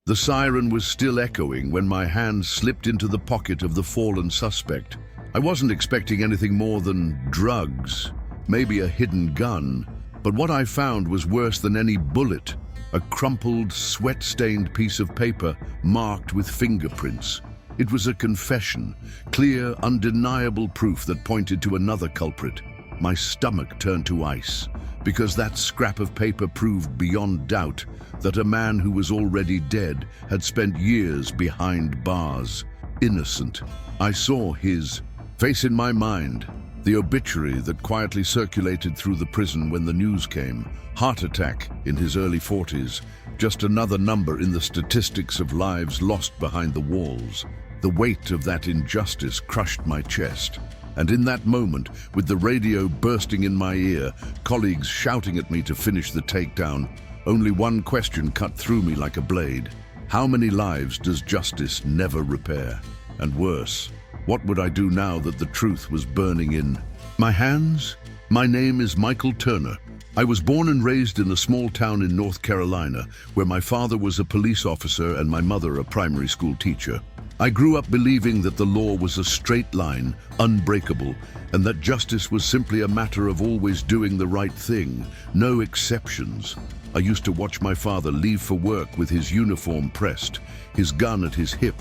The siren was still echoing when my hand slipped into the pocket of the fallen suspect. I wasn't expecting anything more than drugs, maybe a hidden gun, but what I found was worse than any bullet. A crumpled, sweat-stained piece of paper marked with fingerprints. It was a confession, clear, undeniable proof that pointed to another culprit. My stomach turned to ice, because that scrap of paper proved beyond doubt that a man who was already dead had spent years behind bars, innocent. I saw his face in my mind, the obituary that quietly circulated through the prison when the news came. Heart attack in his early 40s, just another number in the statistics of lives lost behind the walls. The weight of that injustice crushed my chest. And in that moment, with the radio bursting in my ear, colleagues shouting at me to finish the takedown, only one question cut through me like a blade. How many lives does justice never repair? And worse, what would I do now that the truth was burning in my hands? My name is Michael Turner. I was born and raised in a small town in North Carolina, where my father was a police officer and my mother a primary school teacher. I grew up believing that the law was a straight line, unbreakable, and that justice was simply a matter of always doing the right thing, no exceptions. I used to watch my father leave for work with his uniform pressed, his gun at his hip,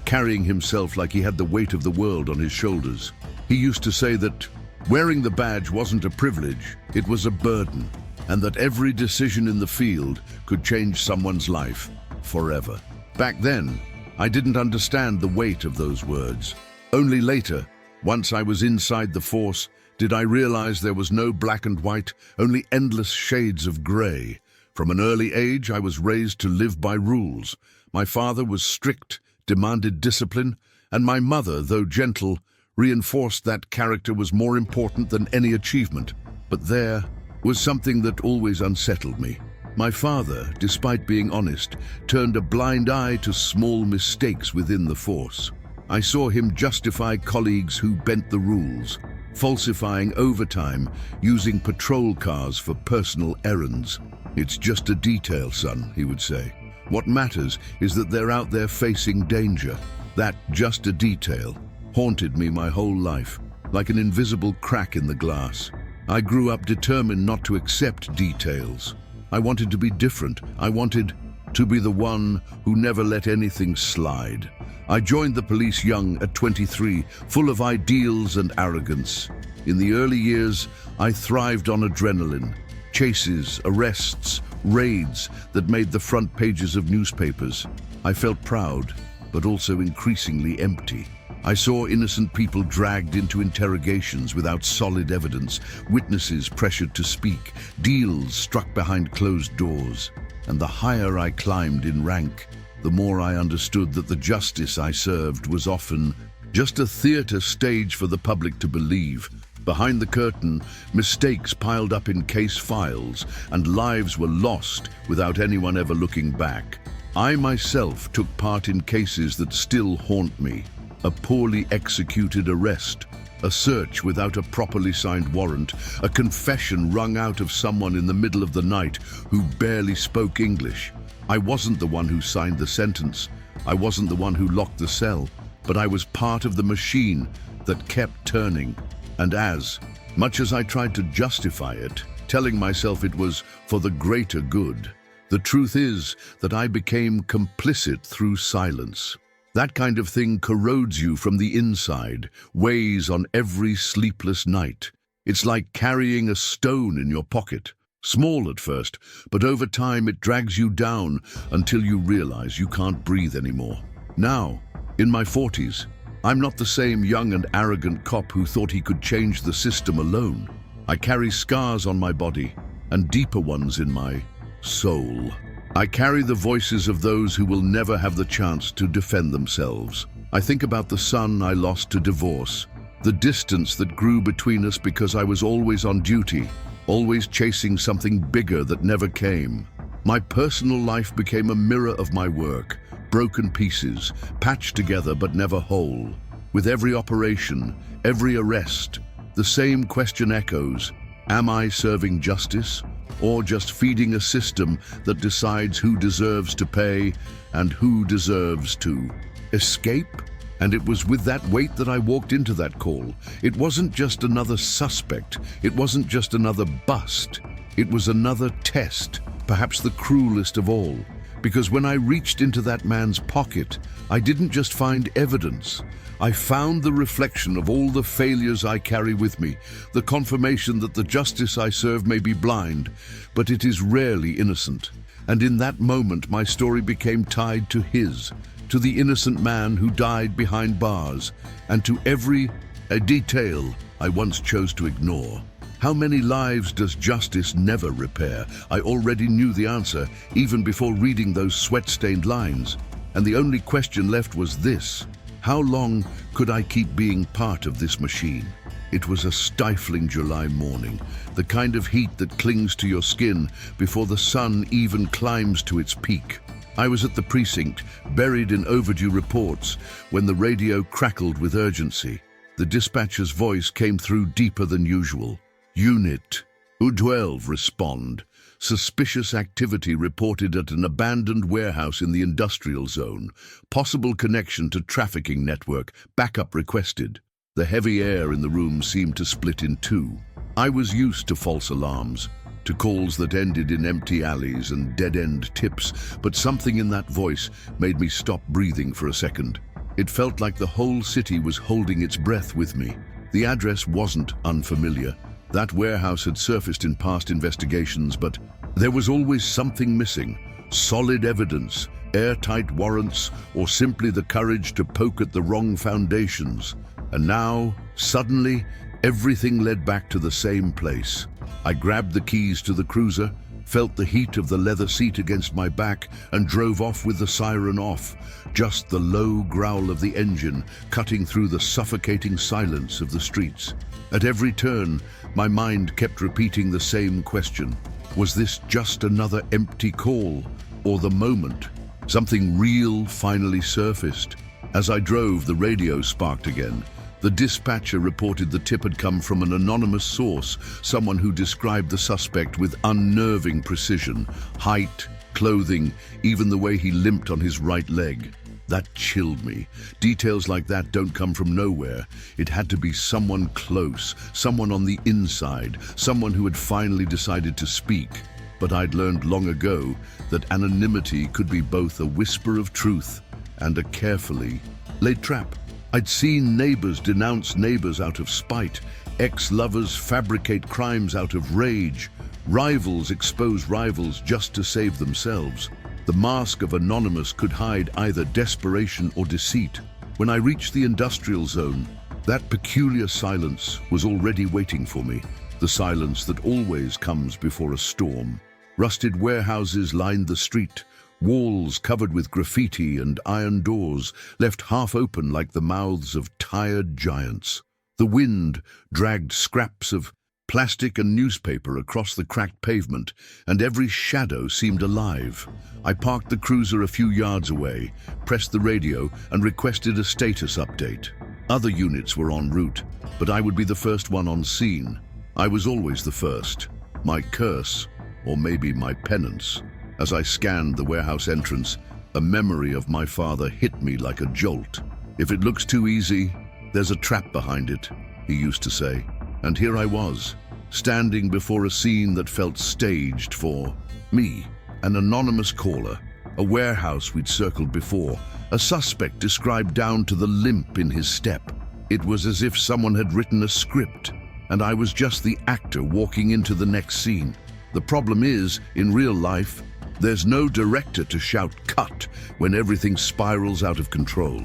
carrying himself like he had the weight of the world on his shoulders. He used to say that wearing the badge wasn't a privilege, it was a burden, and that every decision in the field could change someone's life forever. Back then, I didn't understand the weight of those words. Only later, once I was inside the force, did I realize there was no black and white, only endless shades of gray. From an early age, I was raised to live by rules. My father was strict, demanded discipline, and my mother, though gentle, reinforced that character was more important than any achievement. But there was something that always unsettled me. My father, despite being honest, turned a blind eye to small mistakes within the force. I saw him justify colleagues who bent the rules, falsifying overtime, using patrol cars for personal errands. "It's just a detail, son," he would say. "What matters is that they're out there facing danger." That "just a detail" haunted me my whole life, like an invisible crack in the glass. I grew up determined not to accept details. I wanted to be different. I wanted to be the one who never let anything slide. I joined the police young at 23, full of ideals and arrogance. In the early years, I thrived on adrenaline, chases, arrests, raids that made the front pages of newspapers. I felt proud, but also increasingly empty. I saw innocent people dragged into interrogations without solid evidence, witnesses pressured to speak, deals struck behind closed doors. And the higher I climbed in rank, the more I understood that the justice I served was often just a theater stage for the public to believe. Behind the curtain, mistakes piled up in case files, and lives were lost without anyone ever looking back. I myself took part in cases that still haunt me. A poorly executed arrest, a search without a properly signed warrant, a confession wrung out of someone in the middle of the night who barely spoke English. I wasn't the one who signed the sentence. I wasn't the one who locked the cell, but I was part of the machine that kept turning. And as much as I tried to justify it, telling myself it was for the greater good, the truth is that I became complicit through silence. That kind of thing corrodes you from the inside, weighs on every sleepless night. It's like carrying a stone in your pocket. Small at first, but over time it drags you down until you realize you can't breathe anymore. Now, in my 40s, I'm not the same young and arrogant cop who thought he could change the system alone. I carry scars on my body and deeper ones in my soul. I carry the voices of those who will never have the chance to defend themselves. I think about the son I lost to divorce, the distance that grew between us because I was always on duty, always chasing something bigger that never came. My personal life became a mirror of my work, broken pieces, patched together but never whole. With every operation, every arrest, the same question echoes: am I serving justice, or just feeding a system that decides who deserves to pay and who deserves to escape? And it was with that weight that I walked into that call. It wasn't just another suspect. It wasn't just another bust. It was another test, perhaps the cruelest of all. Because when I reached into that man's pocket, I didn't just find evidence. I found the reflection of all the failures I carry with me, the confirmation that the justice I serve may be blind, but it is rarely innocent. And in that moment, my story became tied to his, to the innocent man who died behind bars, and to every detail I once chose to ignore. How many lives does justice never repair? I already knew the answer, even before reading those sweat-stained lines. And the only question left was this: how long could I keep being part of this machine? It was a stifling July morning, the kind of heat that clings to your skin before the sun even climbs to its peak. I was at the precinct, buried in overdue reports, when the radio crackled with urgency. The dispatcher's voice came through deeper than usual. Unit U12 respond. Suspicious activity reported at an abandoned warehouse in the industrial zone. Possible connection to trafficking network. Backup requested. The heavy air in the room seemed to split in two. I was used to false alarms, to calls that ended in empty alleys and dead-end tips, but something in that voice made me stop breathing for a second. It felt like the whole city was holding its breath with me. The address wasn't unfamiliar. That warehouse had surfaced in past investigations, but there was always something missing. Solid evidence, airtight warrants, or simply the courage to poke at the wrong foundations. And now, suddenly, everything led back to the same place. I grabbed the keys to the cruiser, felt the heat of the leather seat against my back, and drove off with the siren off. Just the low growl of the engine cutting through the suffocating silence of the streets. At every turn, my mind kept repeating the same question. Was this just another empty call, or the moment something real finally surfaced? As I drove, the radio sparked again. The dispatcher reported the tip had come from an anonymous source, someone who described the suspect with unnerving precision. Height, clothing, even the way he limped on his right leg. That chilled me. Details like that don't come from nowhere. It had to be someone close, someone on the inside, someone who had finally decided to speak. But I'd learned long ago that anonymity could be both a whisper of truth and a carefully laid trap. I'd seen neighbors denounce neighbors out of spite, ex-lovers fabricate crimes out of rage, rivals expose rivals just to save themselves. The mask of anonymous could hide either desperation or deceit. When I reached the industrial zone, that peculiar silence was already waiting for me, the silence that always comes before a storm. Rusted warehouses lined the street, walls covered with graffiti and iron doors left half open like the mouths of tired giants. The wind dragged scraps of plastic and newspaper across the cracked pavement, and every shadow seemed alive. I parked the cruiser a few yards away, pressed the radio, and requested a status update. Other units were en route, but I would be the first one on scene. I was always the first. My curse, or maybe my penance. As I scanned the warehouse entrance, a memory of my father hit me like a jolt. If it looks too easy, there's a trap behind it, he used to say. And here I was, standing before a scene that felt staged for me. An anonymous caller, a warehouse we'd circled before, a suspect described down to the limp in his step. It was as if someone had written a script, and I was just the actor walking into the next scene. The problem is, in real life, there's no director to shout "cut" when everything spirals out of control.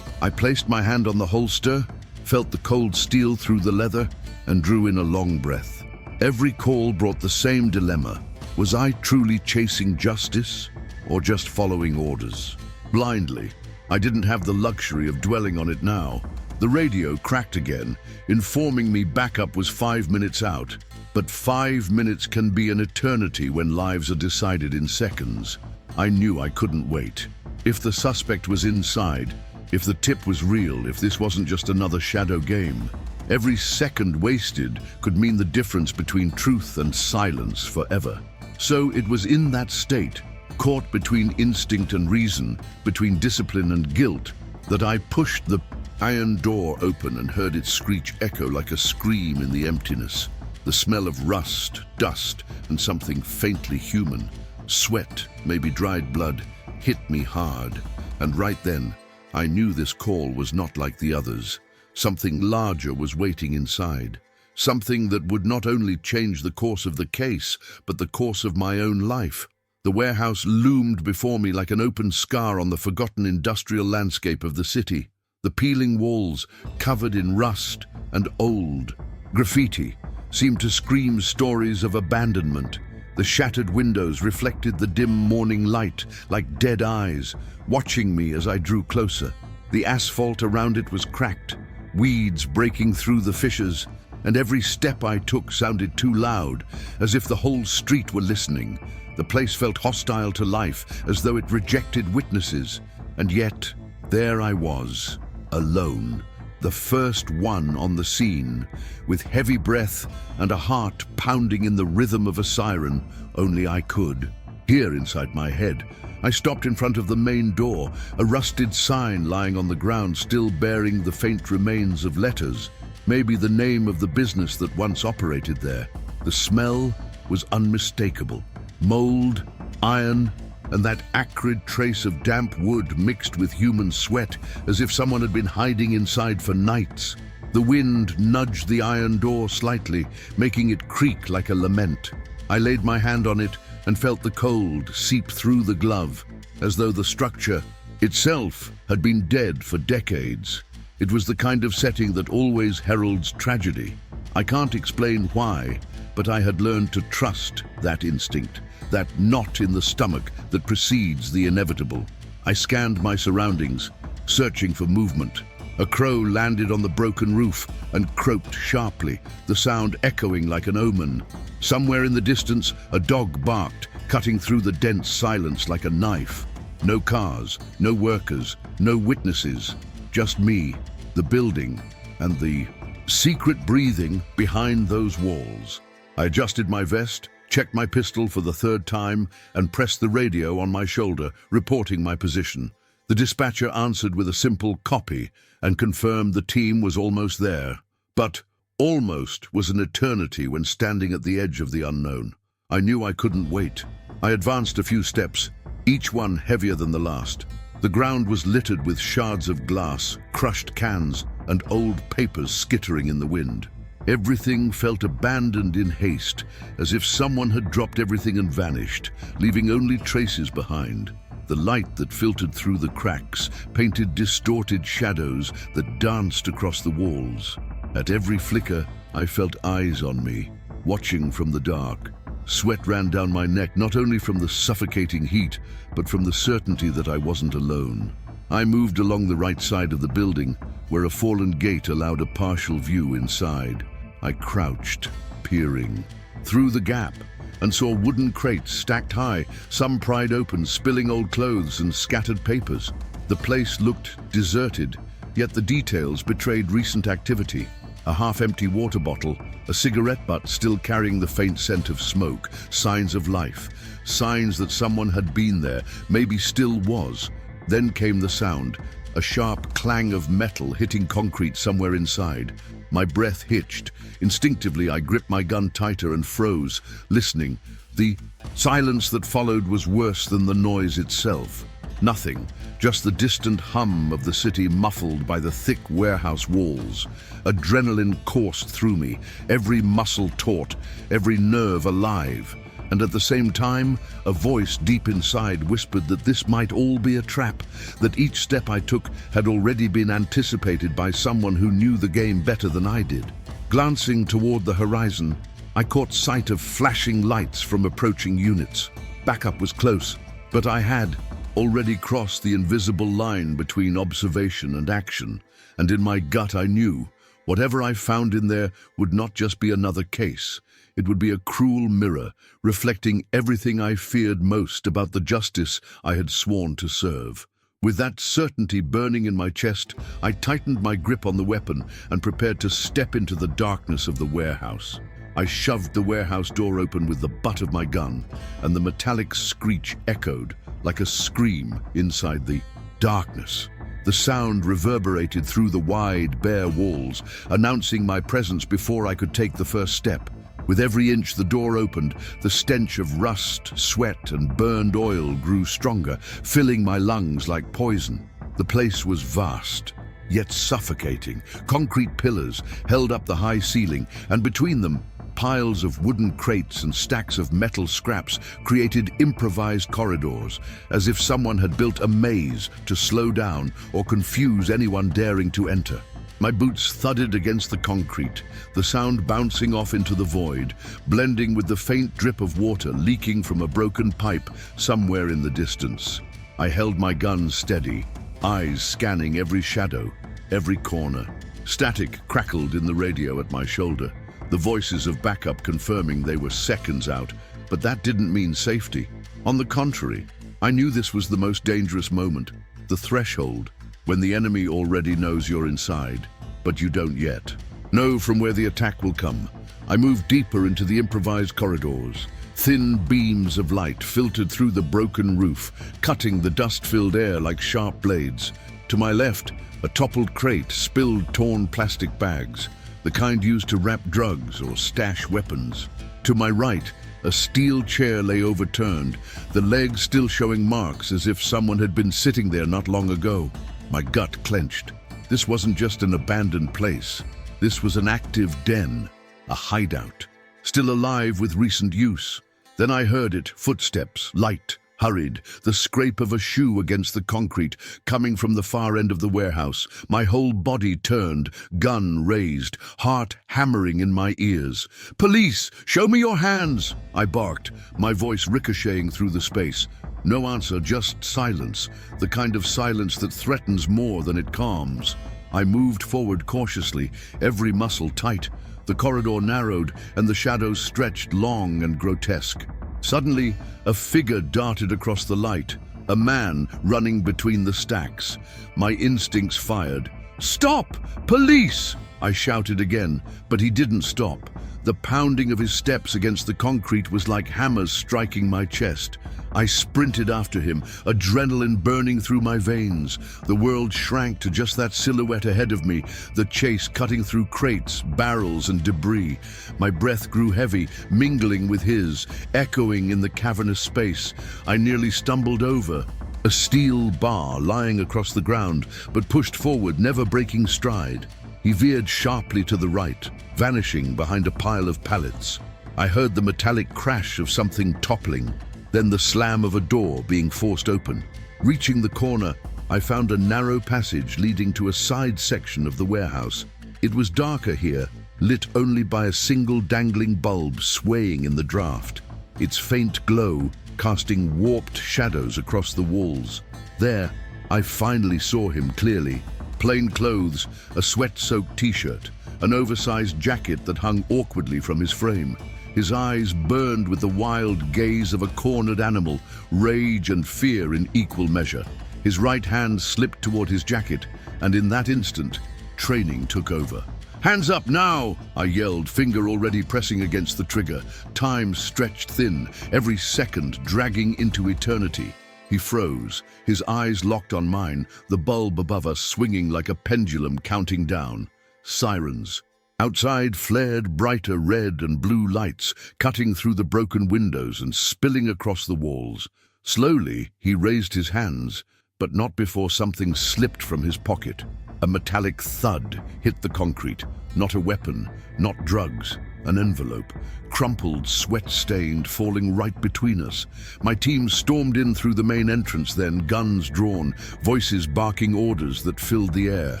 I placed my hand on the holster, felt the cold steel through the leather, and drew in a long breath. Every call brought the same dilemma. Was I truly chasing justice, or just following orders? Blindly. I didn't have the luxury of dwelling on it now. The radio cracked again, informing me backup was 5 minutes out. But 5 minutes can be an eternity when lives are decided in seconds. I knew I couldn't wait. If the suspect was inside, if the tip was real, if this wasn't just another shadow game, every second wasted could mean the difference between truth and silence forever. So it was in that state, caught between instinct and reason, between discipline and guilt, that I pushed the iron door open and heard its screech echo like a scream in the emptiness. The smell of rust, dust, and something faintly human, sweat, maybe dried blood, hit me hard. And right then, I knew this call was not like the others. Something larger was waiting inside. Something that would not only change the course of the case, but the course of my own life. The warehouse loomed before me like an open scar on the forgotten industrial landscape of the city. The peeling walls, covered in rust and old graffiti, seemed to scream stories of abandonment. The shattered windows reflected the dim morning light like dead eyes, watching me as I drew closer. The asphalt around it was cracked, weeds breaking through the fissures, and every step I took sounded too loud, as if the whole street were listening. The place felt hostile to life, as though it rejected witnesses. And yet, there I was, alone, the first one on the scene, with heavy breath and a heart pounding in the rhythm of a siren only I could. Here inside my head, I stopped in front of the main door, a rusted sign lying on the ground still bearing the faint remains of letters, maybe the name of the business that once operated there. The smell was unmistakable. Mold, iron, and that acrid trace of damp wood mixed with human sweat, as if someone had been hiding inside for nights. The wind nudged the iron door slightly, making it creak like a lament. I laid my hand on it and felt the cold seep through the glove, as though the structure itself had been dead for decades. It was the kind of setting that always heralds tragedy. I can't explain why, but I had learned to trust that instinct, that knot in the stomach that precedes the inevitable. I scanned my surroundings, searching for movement. A crow landed on the broken roof and croaked sharply, the sound echoing like an omen. Somewhere in the distance, a dog barked, cutting through the dense silence like a knife. No cars, no workers, no witnesses, just me, the building, and the secret breathing behind those walls. I adjusted my vest, checked my pistol for the third time, and pressed the radio on my shoulder, reporting my position. The dispatcher answered with a simple copy and confirmed the team was almost there. But almost was an eternity when standing at the edge of the unknown. I knew I couldn't wait. I advanced a few steps, each one heavier than the last. The ground was littered with shards of glass, crushed cans, and old papers skittering in the wind. Everything felt abandoned in haste, as if someone had dropped everything and vanished, leaving only traces behind. The light that filtered through the cracks painted distorted shadows that danced across the walls. At every flicker, I felt eyes on me, watching from the dark. Sweat ran down my neck, not only from the suffocating heat, but from the certainty that I wasn't alone. I moved along the right side of the building, where a fallen gate allowed a partial view inside. I crouched, peering through the gap, and saw wooden crates stacked high, some pried open, spilling old clothes and scattered papers. The place looked deserted, yet the details betrayed recent activity. A half-empty water bottle, a cigarette butt still carrying the faint scent of smoke, signs of life, signs that someone had been there, maybe still was. Then came the sound, a sharp clang of metal hitting concrete somewhere inside. My breath hitched. Instinctively, I gripped my gun tighter and froze, listening. The silence that followed was worse than the noise itself. Nothing, just the distant hum of the city muffled by the thick warehouse walls. Adrenaline coursed through me, every muscle taut, every nerve alive. And at the same time, a voice deep inside whispered that this might all be a trap, that each step I took had already been anticipated by someone who knew the game better than I did. Glancing toward the horizon, I caught sight of flashing lights from approaching units. Backup was close, but I had already crossed the invisible line between observation and action, and in my gut I knew whatever I found in there would not just be another case. It would be a cruel mirror, reflecting everything I feared most about the justice I had sworn to serve. With that certainty burning in my chest, I tightened my grip on the weapon and prepared to step into the darkness of the warehouse. I shoved the warehouse door open with the butt of my gun, and the metallic screech echoed like a scream inside the darkness. The sound reverberated through the wide, bare walls, announcing my presence before I could take the first step. With every inch the door opened, the stench of rust, sweat, and burned oil grew stronger, filling my lungs like poison. The place was vast, yet suffocating. Concrete pillars held up the high ceiling, and between them, piles of wooden crates and stacks of metal scraps created improvised corridors, as if someone had built a maze to slow down or confuse anyone daring to enter. My boots thudded against the concrete, the sound bouncing off into the void, blending with the faint drip of water leaking from a broken pipe somewhere in the distance. I held my gun steady, eyes scanning every shadow, every corner. Static crackled in the radio at my shoulder, the voices of backup confirming they were seconds out, but that didn't mean safety. On the contrary, I knew this was the most dangerous moment, the threshold, when the enemy already knows you're inside, but you don't yet. Know from where the attack will come. I moved deeper into the improvised corridors. Thin beams of light filtered through the broken roof, cutting the dust-filled air like sharp blades. To my left, a toppled crate spilled torn plastic bags, the kind used to wrap drugs or stash weapons. To my right, a steel chair lay overturned, the legs still showing marks as if someone had been sitting there not long ago. My gut clenched. This wasn't just an abandoned place. This was an active den, a hideout, still alive with recent use. Then I heard it, footsteps, light, hurried, the scrape of a shoe against the concrete, coming from the far end of the warehouse. My whole body turned, gun raised, heart hammering in my ears. "Police, show me your hands!" I barked, my voice ricocheting through the space. No answer, just silence, the kind of silence that threatens more than it calms. I moved forward cautiously, every muscle tight. The corridor narrowed, and the shadows stretched long and grotesque. Suddenly, a figure darted across the light, a man running between the stacks. My instincts fired. "Stop! Police!" I shouted again, but he didn't stop. The pounding of his steps against the concrete was like hammers striking my chest. I sprinted after him, adrenaline burning through my veins. The world shrank to just that silhouette ahead of me, the chase cutting through crates, barrels, and debris. My breath grew heavy, mingling with his, echoing in the cavernous space. I nearly stumbled over. A steel bar lying across the ground, but pushed forward, never breaking stride. He veered sharply to the right, vanishing behind a pile of pallets. I heard the metallic crash of something toppling, then the slam of a door being forced open. Reaching the corner, I found a narrow passage leading to a side section of the warehouse. It was darker here, lit only by a single dangling bulb swaying in the draft, its faint glow casting warped shadows across the walls. There, I finally saw him clearly. Plain clothes, a sweat-soaked t-shirt, an oversized jacket that hung awkwardly from his frame. His eyes burned with the wild gaze of a cornered animal, rage and fear in equal measure. His right hand slipped toward his jacket, and in that instant, training took over. "Hands up now!" I yelled, finger already pressing against the trigger. Time stretched thin, every second dragging into eternity. He froze, his eyes locked on mine, the bulb above us swinging like a pendulum counting down. Sirens. Outside flared brighter red and blue lights, cutting through the broken windows and spilling across the walls. Slowly, he raised his hands, but not before something slipped from his pocket. A metallic thud hit the concrete. Not a weapon, not drugs. An envelope, crumpled, sweat-stained, falling right between us. My team stormed in through the main entrance then, guns drawn, voices barking orders that filled the air.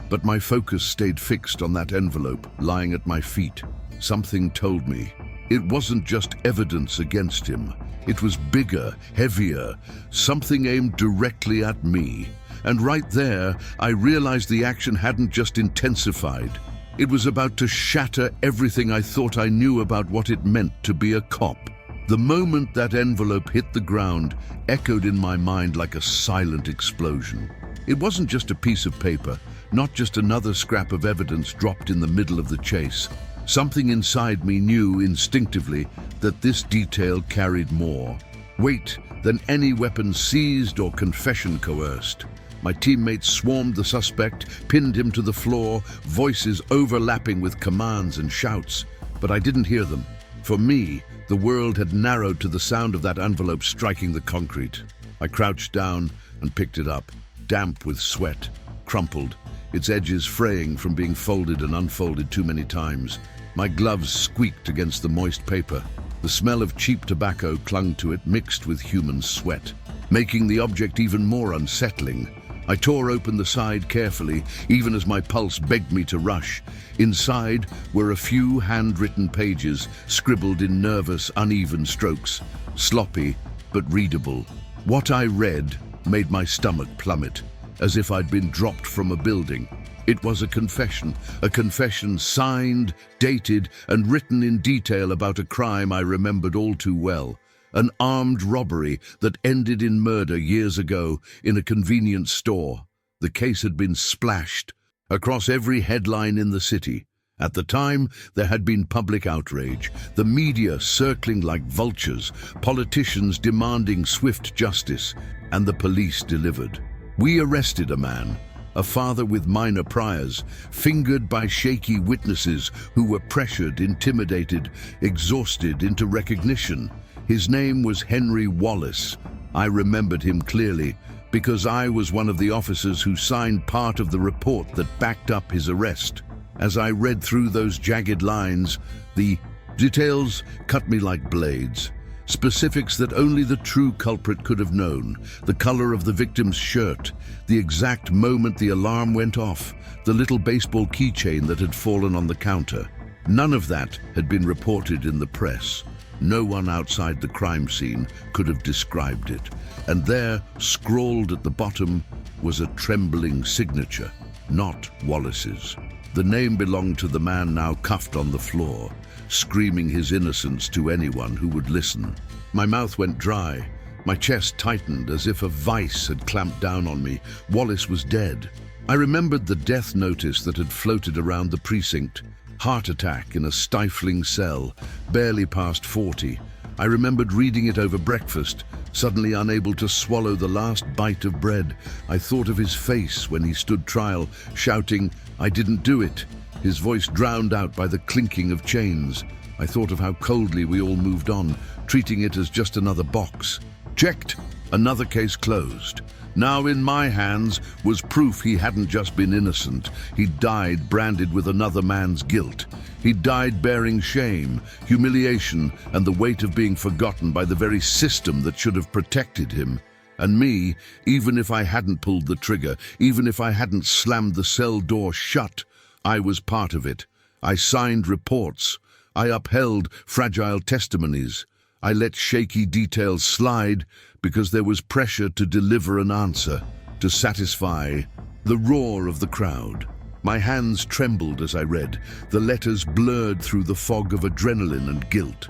But my focus stayed fixed on that envelope, lying at my feet. Something told me. It wasn't just evidence against him. It was bigger, heavier, something aimed directly at me. And right there, I realized the action hadn't just intensified. It was about to shatter everything I thought I knew about what it meant to be a cop. The moment that envelope hit the ground echoed in my mind like a silent explosion. It wasn't just a piece of paper, not just another scrap of evidence dropped in the middle of the chase. Something inside me knew instinctively that this detail carried more weight than any weapon seized or confession coerced. My teammates swarmed the suspect, pinned him to the floor, voices overlapping with commands and shouts. But I didn't hear them. For me, the world had narrowed to the sound of that envelope striking the concrete. I crouched down and picked it up, damp with sweat, crumpled, its edges fraying from being folded and unfolded too many times. My gloves squeaked against the moist paper. The smell of cheap tobacco clung to it, mixed with human sweat, making the object even more unsettling. I tore open the side carefully, even as my pulse begged me to rush. Inside were a few handwritten pages, scribbled in nervous, uneven strokes, sloppy but readable. What I read made my stomach plummet, as if I'd been dropped from a building. It was a confession signed, dated, and written in detail about a crime I remembered all too well. An armed robbery that ended in murder years ago in a convenience store. The case had been splashed across every headline in the city. At the time, there had been public outrage, the media circling like vultures, politicians demanding swift justice, and the police delivered. We arrested a man, a father with minor priors, fingered by shaky witnesses who were pressured, intimidated, exhausted into recognition. His name was Henry Wallace. I remembered him clearly because I was one of the officers who signed part of the report that backed up his arrest. As I read through those jagged lines, the details cut me like blades. Specifics that only the true culprit could have known. The color of the victim's shirt, the exact moment the alarm went off, the little baseball keychain that had fallen on the counter. None of that had been reported in the press. No one outside the crime scene could have described it. And there, scrawled at the bottom, was a trembling signature, not Wallace's. The name belonged to the man now cuffed on the floor, screaming his innocence to anyone who would listen. My mouth went dry. My chest tightened as if a vice had clamped down on me. Wallace was dead. I remembered the death notice that had floated around the precinct. Heart attack in a stifling cell, barely past 40. I remembered reading it over breakfast, suddenly unable to swallow the last bite of bread. I thought of his face when he stood trial, shouting, "I didn't do it," his voice drowned out by the clinking of chains. I thought of how coldly we all moved on, treating it as just another box. Checked, another case closed. Now in my hands was proof he hadn't just been innocent. He'd died branded with another man's guilt. He'd died bearing shame, humiliation, and the weight of being forgotten by the very system that should have protected him. And me, even if I hadn't pulled the trigger, even if I hadn't slammed the cell door shut, I was part of it. I signed reports. I upheld fragile testimonies. I let shaky details slide because there was pressure to deliver an answer, to satisfy the roar of the crowd. My hands trembled as I read. The letters blurred through the fog of adrenaline and guilt.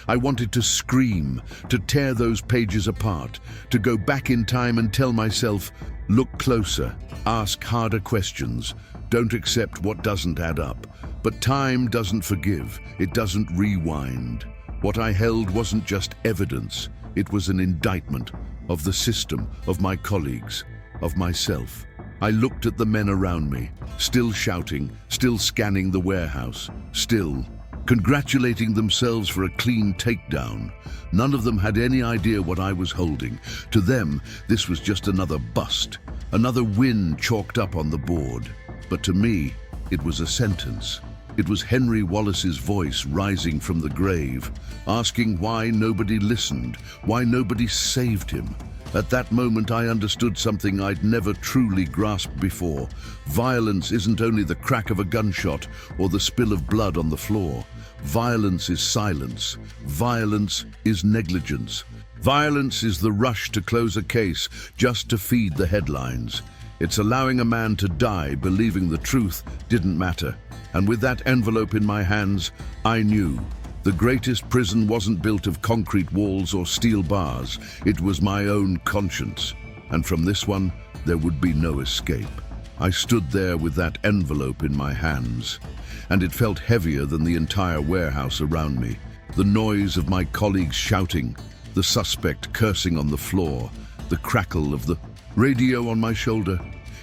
I wanted to scream, to tear those pages apart, to go back in time and tell myself, look closer, ask harder questions, don't accept what doesn't add up. But time doesn't forgive, it doesn't rewind. What I held wasn't just evidence, it was an indictment of the system, of my colleagues, of myself. I looked at the men around me, still shouting, still scanning the warehouse, still congratulating themselves for a clean takedown. None of them had any idea what I was holding. To them, this was just another bust, another win chalked up on the board. But to me, it was a sentence. It was Henry Wallace's voice rising from the grave, asking why nobody listened, why nobody saved him. At that moment, I understood something I'd never truly grasped before. Violence isn't only the crack of a gunshot or the spill of blood on the floor. Violence is silence. Violence is negligence. Violence is the rush to close a case just to feed the headlines. It's allowing a man to die believing the truth didn't matter. And with that envelope in my hands, I knew the greatest prison wasn't built of concrete walls or steel bars. It was my own conscience. And from this one, there would be no escape. I stood there with that envelope in my hands, and it felt heavier than the entire warehouse around me. The noise of my colleagues shouting, the suspect cursing on the floor, the crackle of the radio on my shoulder.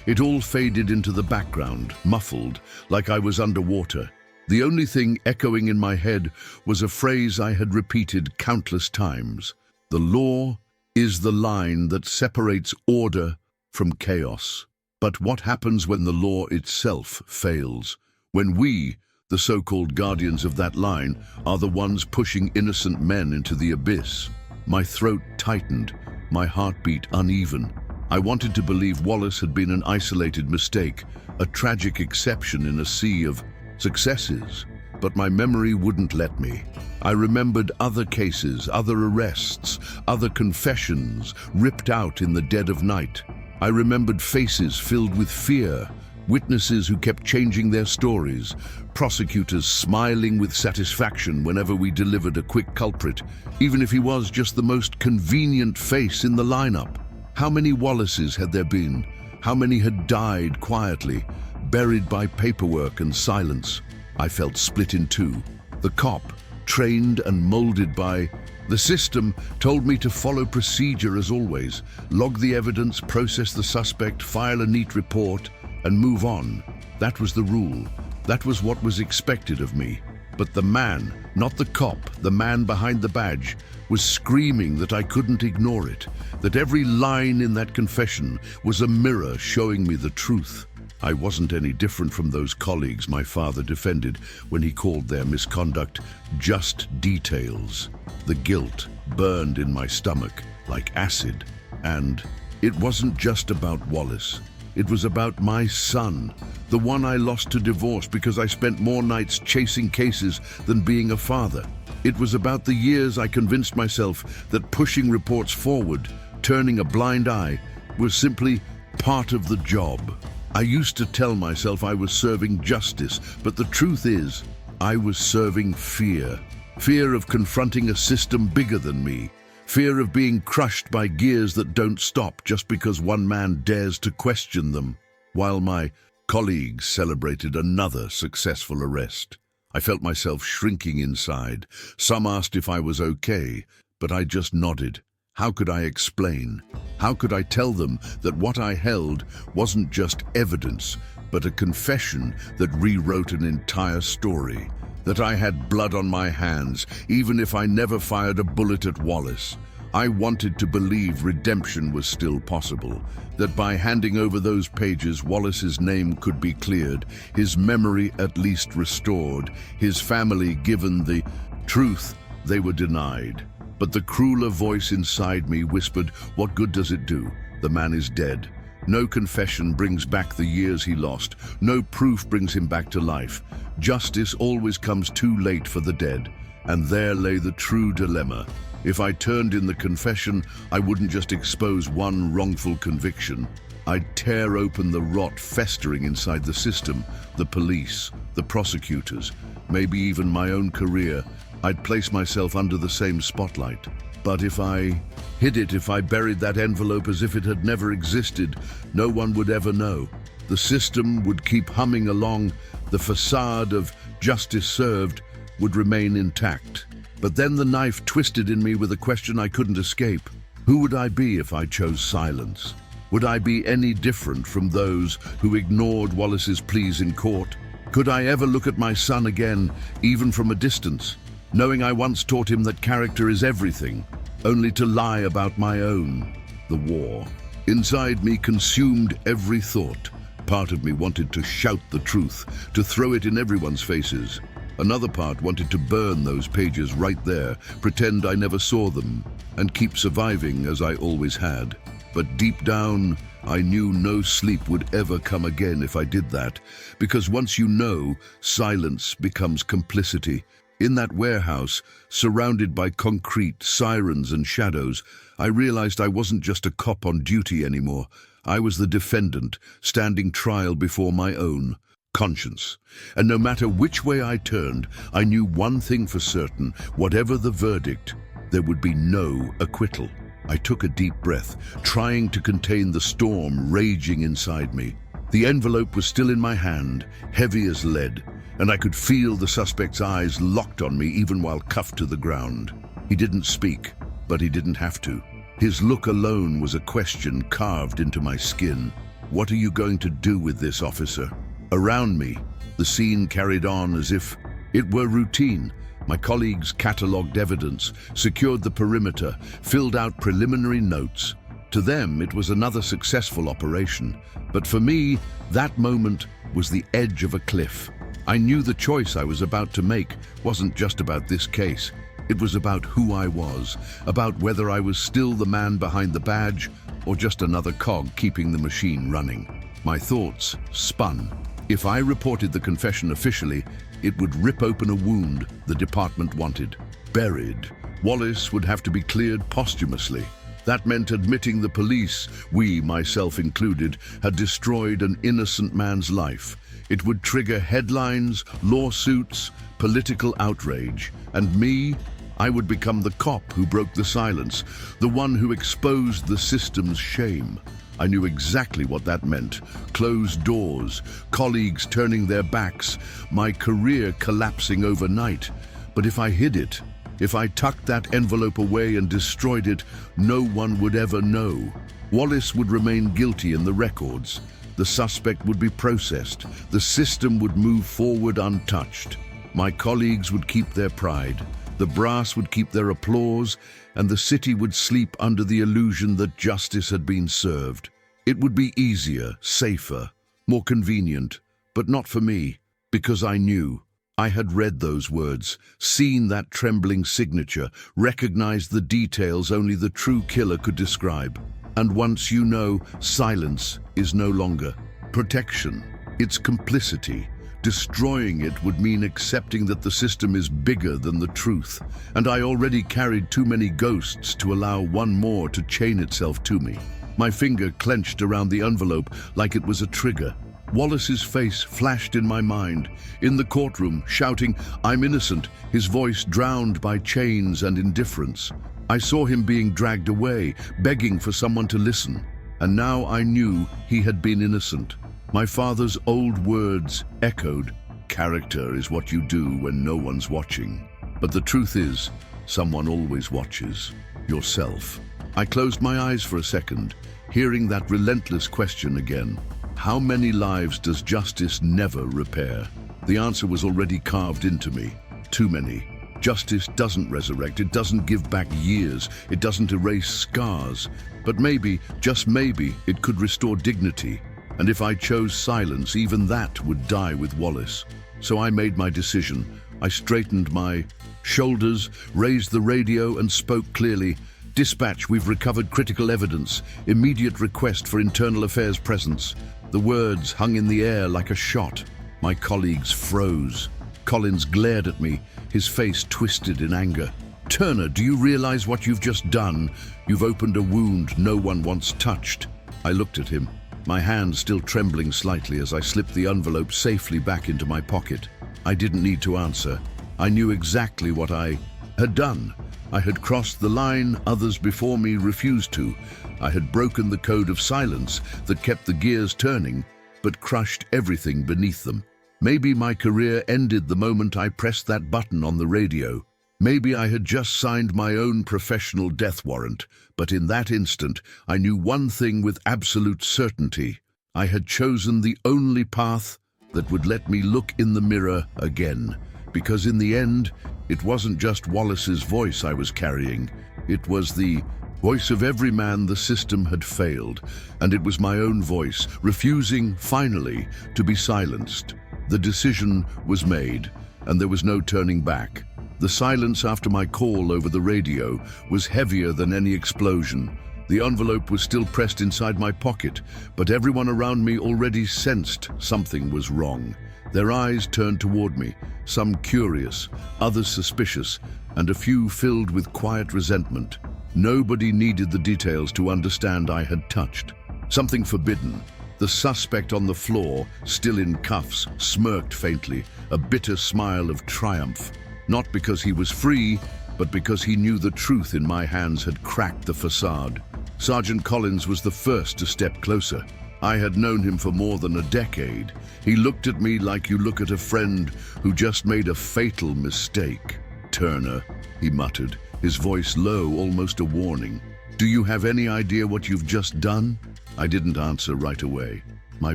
It all faded into the background, muffled, like I was underwater. The only thing echoing in my head was a phrase I had repeated countless times. The law is the line that separates order from chaos. But what happens when the law itself fails? When we, the so-called guardians of that line, are the ones pushing innocent men into the abyss? My throat tightened, my heartbeat uneven. I wanted to believe Wallace had been an isolated mistake, a tragic exception in a sea of successes, but my memory wouldn't let me. I remembered other cases, other arrests, other confessions ripped out in the dead of night. I remembered faces filled with fear, witnesses who kept changing their stories, prosecutors smiling with satisfaction whenever we delivered a quick culprit, even if he was just the most convenient face in the lineup. How many Wallaces had there been? How many had died quietly, buried by paperwork and silence? I felt split in two. The cop, trained and molded by the system, told me to follow procedure as always, log the evidence, process the suspect, file a neat report, and move on. That was the rule. That was what was expected of me. But the man, not the cop, the man behind the badge, was screaming that I couldn't ignore it, that every line in that confession was a mirror showing me the truth. I wasn't any different from those colleagues my father defended when he called their misconduct just details. The guilt burned in my stomach like acid. And it wasn't just about Wallace. It was about my son, the one I lost to divorce because I spent more nights chasing cases than being a father. It was about the years I convinced myself that pushing reports forward, turning a blind eye, was simply part of the job. I used to tell myself I was serving justice, but the truth is, I was serving fear. Fear of confronting a system bigger than me. Fear of being crushed by gears that don't stop just because one man dares to question them. While my colleagues celebrated another successful arrest, I felt myself shrinking inside. Some asked if I was okay, but I just nodded. How could I explain? How could I tell them that what I held wasn't just evidence, but a confession that rewrote an entire story? That I had blood on my hands, even if I never fired a bullet at Wallace. I wanted to believe redemption was still possible, that by handing over those pages, Wallace's name could be cleared, his memory at least restored, his family given the truth they were denied. But the crueler voice inside me whispered, "What good does it do? The man is dead. No confession brings back the years he lost. No proof brings him back to life. Justice always comes too late for the dead." And there lay the true dilemma. If I turned in the confession, I wouldn't just expose one wrongful conviction. I'd tear open the rot festering inside the system, the police, the prosecutors, maybe even my own career. I'd place myself under the same spotlight. But if I hid it, if I buried that envelope as if it had never existed, no one would ever know. The system would keep humming along. The facade of justice served would remain intact. But then the knife twisted in me with a question I couldn't escape. Who would I be if I chose silence? Would I be any different from those who ignored Wallace's pleas in court? Could I ever look at my son again, even from a distance, knowing I once taught him that character is everything, only to lie about my own? The war inside me consumed every thought. Part of me wanted to shout the truth, to throw it in everyone's faces. Another part wanted to burn those pages right there, pretend I never saw them, and keep surviving as I always had. But deep down, I knew no sleep would ever come again if I did that, because once you know, silence becomes complicity. In that warehouse, surrounded by concrete, sirens and shadows, I realized I wasn't just a cop on duty anymore. I was the defendant, standing trial before my own conscience. And no matter which way I turned, I knew one thing for certain: whatever the verdict, there would be no acquittal. I took a deep breath, trying to contain the storm raging inside me. The envelope was still in my hand, heavy as lead, and I could feel the suspect's eyes locked on me even while cuffed to the ground. He didn't speak, but he didn't have to. His look alone was a question carved into my skin. "What are you going to do with this, officer?" Around me, the scene carried on as if it were routine. My colleagues catalogued evidence, secured the perimeter, filled out preliminary notes. To them, it was another successful operation. But for me, that moment was the edge of a cliff. I knew the choice I was about to make wasn't just about this case. It was about who I was, about whether I was still the man behind the badge or just another cog keeping the machine running. My thoughts spun. If I reported the confession officially, it would rip open a wound the department wanted. Buried, Wallace would have to be cleared posthumously. That meant admitting the police, we, myself included, had destroyed an innocent man's life. It would trigger headlines, lawsuits, political outrage. And me, I would become the cop who broke the silence, the one who exposed the system's shame. I knew exactly what that meant. Closed doors, colleagues turning their backs, my career collapsing overnight. But if I hid it, if I tucked that envelope away and destroyed it, no one would ever know. Wallace would remain guilty in the records. The suspect would be processed. The system would move forward untouched. My colleagues would keep their pride. The brass would keep their applause, and the city would sleep under the illusion that justice had been served. It would be easier, safer, more convenient, but not for me, because I knew. I had read those words, seen that trembling signature, recognized the details only the true killer could describe. And once you know, silence is no longer protection. It's complicity. Destroying it would mean accepting that the system is bigger than the truth, and I already carried too many ghosts to allow one more to chain itself to me. My finger clenched around the envelope like it was a trigger. Wallace's face flashed in my mind, in the courtroom, shouting, "I'm innocent," his voice drowned by chains and indifference. I saw him being dragged away, begging for someone to listen, and now I knew he had been innocent. My father's old words echoed, "Character is what you do when no one's watching." But the truth is, someone always watches. Yourself. I closed my eyes for a second, hearing that relentless question again. How many lives does justice never repair? The answer was already carved into me. Too many. Justice doesn't resurrect, it doesn't give back years, it doesn't erase scars. But maybe, just maybe, it could restore dignity. And if I chose silence, even that would die with Wallace. So I made my decision. I straightened my shoulders, raised the radio and spoke clearly. "Dispatch, we've recovered critical evidence. Immediate request for internal affairs presence." The words hung in the air like a shot. My colleagues froze. Collins glared at me, his face twisted in anger. "Turner, do you realize what you've just done? You've opened a wound no one once touched." I looked at him, my hand still trembling slightly as I slipped the envelope safely back into my pocket. I didn't need to answer. I knew exactly what I had done. I had crossed the line others before me refused to. I had broken the code of silence that kept the gears turning, but crushed everything beneath them. Maybe my career ended the moment I pressed that button on the radio. Maybe I had just signed my own professional death warrant, but in that instant, I knew one thing with absolute certainty. I had chosen the only path that would let me look in the mirror again. Because in the end, it wasn't just Wallace's voice I was carrying. It was the voice of every man the system had failed, and it was my own voice, refusing, finally, to be silenced. The decision was made, and there was no turning back. The silence after my call over the radio was heavier than any explosion. The envelope was still pressed inside my pocket, but everyone around me already sensed something was wrong. Their eyes turned toward me, some curious, others suspicious, and a few filled with quiet resentment. Nobody needed the details to understand I had touched something forbidden. The suspect on the floor, still in cuffs, smirked faintly, a bitter smile of triumph. Not because he was free, but because he knew the truth in my hands had cracked the facade. Sergeant Collins was the first to step closer. I had known him for more than a decade. He looked at me like you look at a friend who just made a fatal mistake. "Turner," he muttered, his voice low, almost a warning. "Do you have any idea what you've just done?" I didn't answer right away. My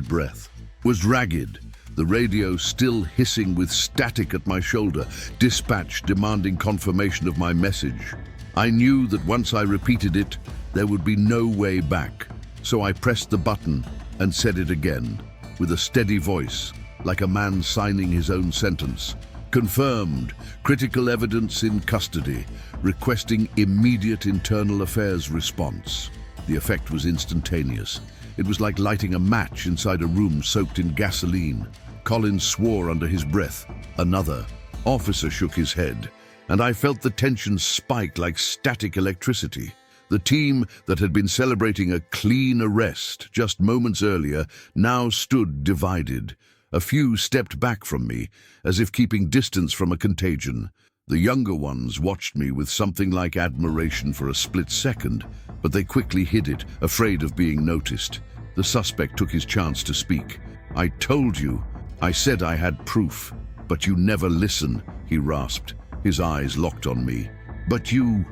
breath was ragged, the radio still hissing with static at my shoulder, dispatch demanding confirmation of my message. I knew that once I repeated it, there would be no way back. So I pressed the button and said it again, with a steady voice, like a man signing his own sentence. "Confirmed. Critical evidence in custody. Requesting immediate internal affairs response." The effect was instantaneous. It was like lighting a match inside a room soaked in gasoline. Collins swore under his breath. Another officer shook his head, and I felt the tension spike like static electricity. The team that had been celebrating a clean arrest just moments earlier now stood divided. A few stepped back from me, as if keeping distance from a contagion. The younger ones watched me with something like admiration for a split second, but they quickly hid it, afraid of being noticed. The suspect took his chance to speak. "I told you. I said I had proof. But you never listen," he rasped, his eyes locked on me. "But you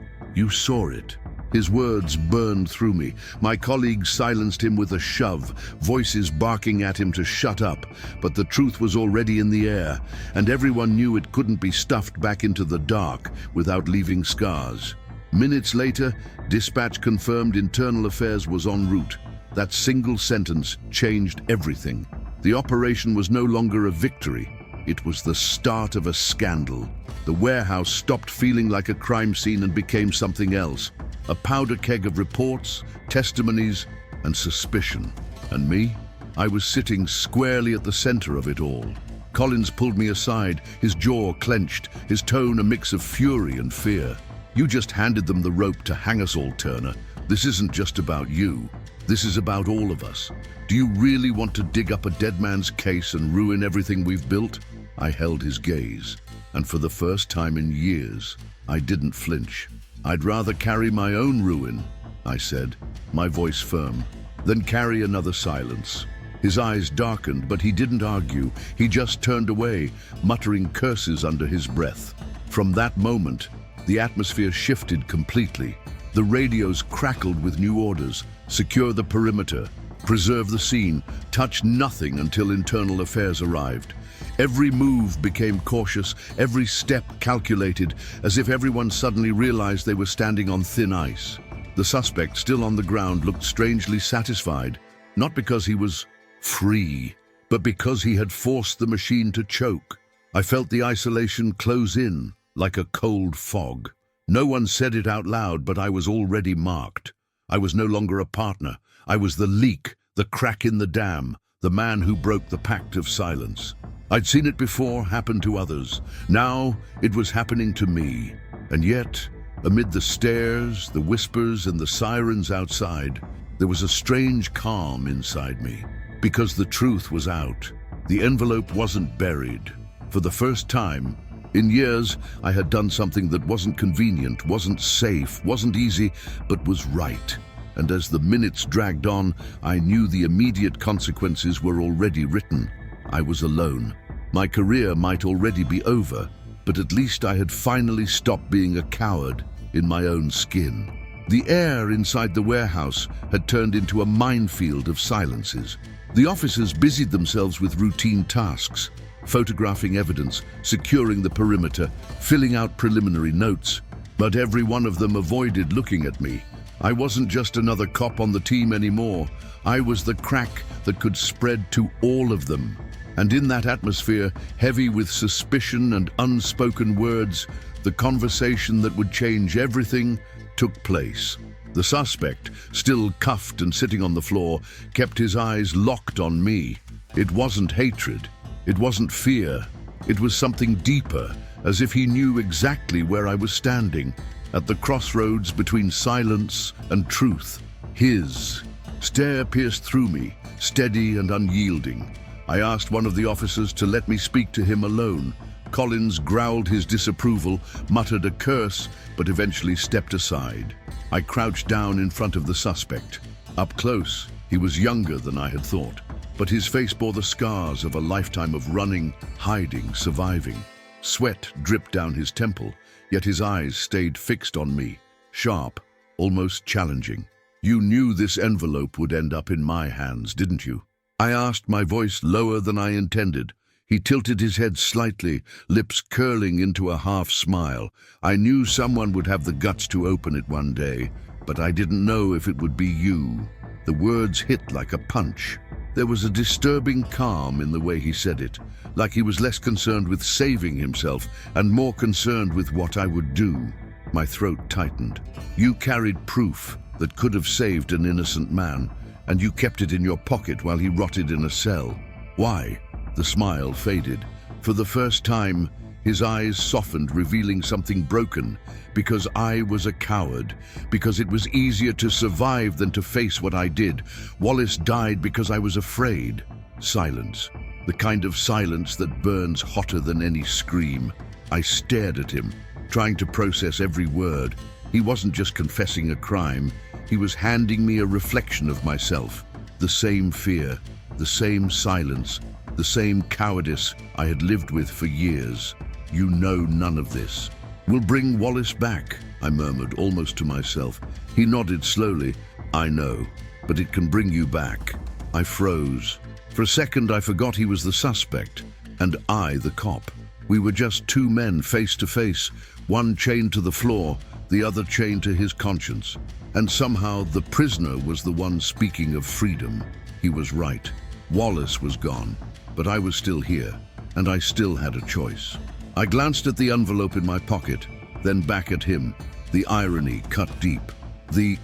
saw it." His words burned through me. My colleagues silenced him with a shove, voices barking at him to shut up. But the truth was already in the air, and everyone knew it couldn't be stuffed back into the dark without leaving scars. Minutes later, dispatch confirmed internal affairs was en route. That single sentence changed everything. The operation was no longer a victory. It was the start of a scandal. The warehouse stopped feeling like a crime scene and became something else. A powder keg of reports, testimonies, and suspicion. And me? I was sitting squarely at the center of it all. Collins pulled me aside, his jaw clenched, his tone a mix of fury and fear. "You just handed them the rope to hang us all, Turner. This isn't just about you. This is about all of us. Do you really want to dig up a dead man's case and ruin everything we've built?" I held his gaze, and for the first time in years, I didn't flinch. "I'd rather carry my own ruin," I said, my voice firm, "than carry another silence." His eyes darkened, but he didn't argue. He just turned away, muttering curses under his breath. From that moment, the atmosphere shifted completely. The radios crackled with new orders: secure the perimeter, preserve the scene, touch nothing until internal affairs arrived. Every move became cautious, every step calculated, as if everyone suddenly realized they were standing on thin ice. The suspect, still on the ground, looked strangely satisfied, not because he was free, but because he had forced the machine to choke. I felt the isolation close in, like a cold fog. No one said it out loud, but I was already marked. I was no longer a partner. I was the leak, the crack in the dam, the man who broke the pact of silence. I'd seen it before happen to others. Now it was happening to me. And yet, amid the stares, the whispers, and the sirens outside, there was a strange calm inside me. Because the truth was out. The envelope wasn't buried. For the first time in years, I had done something that wasn't convenient, wasn't safe, wasn't easy, but was right. And as the minutes dragged on, I knew the immediate consequences were already written. I was alone. My career might already be over, but at least I had finally stopped being a coward in my own skin. The air inside the warehouse had turned into a minefield of silences. The officers busied themselves with routine tasks, photographing evidence, securing the perimeter, filling out preliminary notes, but every one of them avoided looking at me. I wasn't just another cop on the team anymore. I was the crack that could spread to all of them. And in that atmosphere, heavy with suspicion and unspoken words, the conversation that would change everything took place. The suspect, still cuffed and sitting on the floor, kept his eyes locked on me. It wasn't hatred. It wasn't fear. It was something deeper, as if he knew exactly where I was standing, at the crossroads between silence and truth. His stare pierced through me, steady and unyielding. I asked one of the officers to let me speak to him alone. Collins growled his disapproval, muttered a curse, but eventually stepped aside. I crouched down in front of the suspect. Up close, He was younger than I had thought, but his face bore the scars of a lifetime of running, hiding, surviving. Sweat dripped down his temple, yet his eyes stayed fixed on me, sharp, almost challenging. "You knew this envelope would end up in my hands, didn't you?" I asked, my voice lower than I intended. He tilted his head slightly, lips curling into a half smile. "I knew someone would have the guts to open it one day, but I didn't know if it would be you." The words hit like a punch. There was a disturbing calm in the way he said it, like he was less concerned with saving himself and more concerned with what I would do. My throat tightened. "You carried proof that could have saved an innocent man, and you kept it in your pocket while he rotted in a cell. Why?" The smile faded. For the first time, his eyes softened, revealing something broken. "Because I was a coward. Because it was easier to survive than to face what I did. Wallace died because I was afraid." Silence. The kind of silence that burns hotter than any scream. I stared at him, trying to process every word. He wasn't just confessing a crime. He was handing me a reflection of myself. The same fear, the same silence, the same cowardice I had lived with for years. "You know none of this." "We'll bring Wallace back," I murmured, almost to myself. He nodded slowly. "I know, but it can bring you back." I froze. For a second I forgot he was the suspect, and I the cop. We were just two men face to face, one chained to the floor, the other chained to his conscience. And somehow the prisoner was the one speaking of freedom. He was right. Wallace was gone, but I was still here, and I still had a choice. I glanced at the envelope in my pocket, then back at him. The irony cut deep. The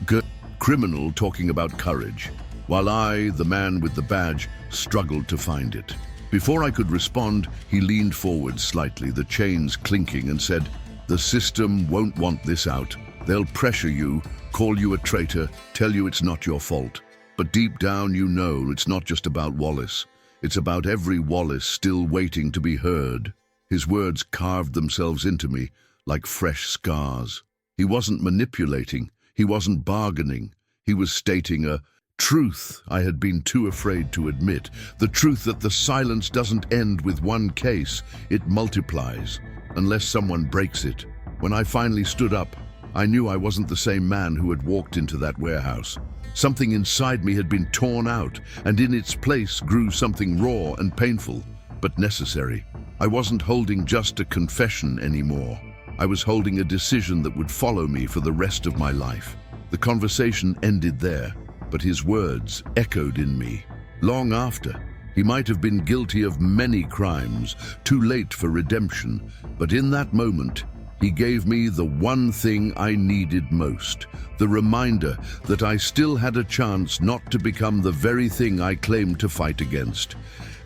criminal talking about courage, while I, the man with the badge, struggled to find it. Before I could respond, he leaned forward slightly, the chains clinking, and said, "The system won't want this out. They'll pressure you, call you a traitor, tell you it's not your fault. But deep down you know it's not just about Wallace. It's about every Wallace still waiting to be heard." His words carved themselves into me like fresh scars. He wasn't manipulating. He wasn't bargaining. He was stating a truth I had been too afraid to admit. The truth that the silence doesn't end with one case. It multiplies, unless someone breaks it. When I finally stood up, I knew I wasn't the same man who had walked into that warehouse. Something inside me had been torn out, and in its place grew something raw and painful, but necessary. I wasn't holding just a confession anymore. I was holding a decision that would follow me for the rest of my life. The conversation ended there, but his words echoed in me. Long after, he might have been guilty of many crimes, too late for redemption, but in that moment, he gave me the one thing I needed most, the reminder that I still had a chance not to become the very thing I claimed to fight against.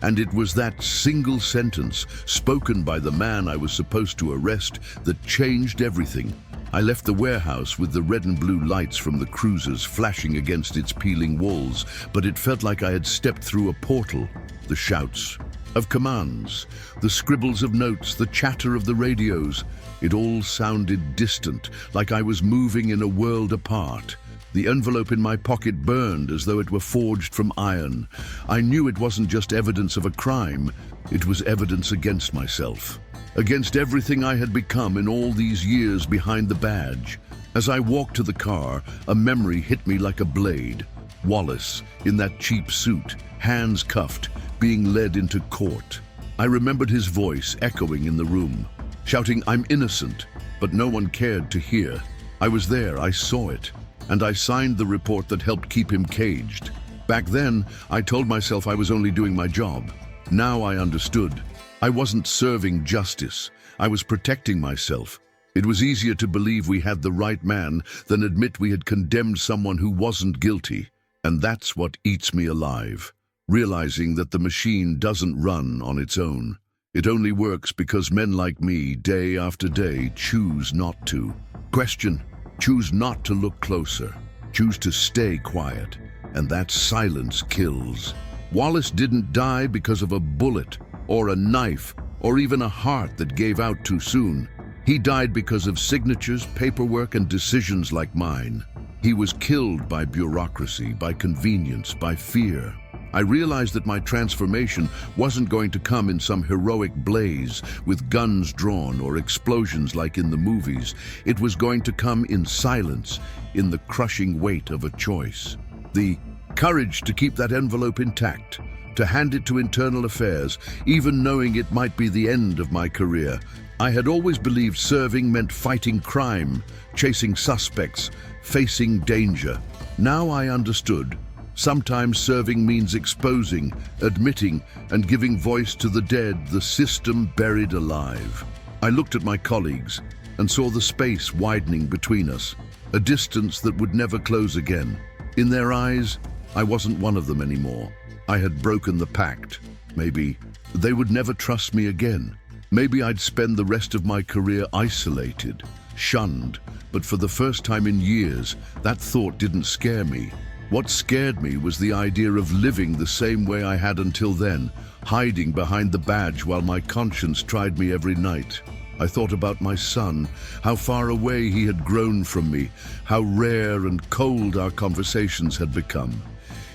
And it was that single sentence, spoken by the man I was supposed to arrest, that changed everything. I left the warehouse with the red and blue lights from the cruisers flashing against its peeling walls, but it felt like I had stepped through a portal. The shouts of commands, the scribbles of notes, the chatter of the radios, it all sounded distant, like I was moving in a world apart. The envelope in my pocket burned as though it were forged from iron. I knew it wasn't just evidence of a crime, it was evidence against myself, against everything I had become in all these years behind the badge. As I walked to the car, a memory hit me like a blade. Wallace, in that cheap suit, hands cuffed, being led into court. I remembered his voice echoing in the room, shouting, "I'm innocent," but no one cared to hear. I was there, I saw it, and I signed the report that helped keep him caged. Back then, I told myself I was only doing my job. Now I understood. I wasn't serving justice. I was protecting myself. It was easier to believe we had the right man than admit we had condemned someone who wasn't guilty. And that's what eats me alive, realizing that the machine doesn't run on its own. It only works because men like me, day after day, choose not to question, choose not to look closer, choose to stay quiet, and that silence kills. Wallace didn't die because of a bullet, or a knife, or even a heart that gave out too soon. He died because of signatures, paperwork, and decisions like mine. He was killed by bureaucracy, by convenience, by fear. I realized that my transformation wasn't going to come in some heroic blaze with guns drawn or explosions like in the movies. It was going to come in silence, in the crushing weight of a choice. The courage to keep that envelope intact, to hand it to internal affairs, even knowing it might be the end of my career. I had always believed serving meant fighting crime, chasing suspects, facing danger. Now I understood. Sometimes serving means exposing, admitting, and giving voice to the dead, the system buried alive. I looked at my colleagues and saw the space widening between us, a distance that would never close again. In their eyes, I wasn't one of them anymore. I had broken the pact. Maybe they would never trust me again. Maybe I'd spend the rest of my career isolated, shunned, but for the first time in years, that thought didn't scare me. What scared me was the idea of living the same way I had until then, hiding behind the badge while my conscience tried me every night. I thought about my son, how far away he had grown from me, how rare and cold our conversations had become.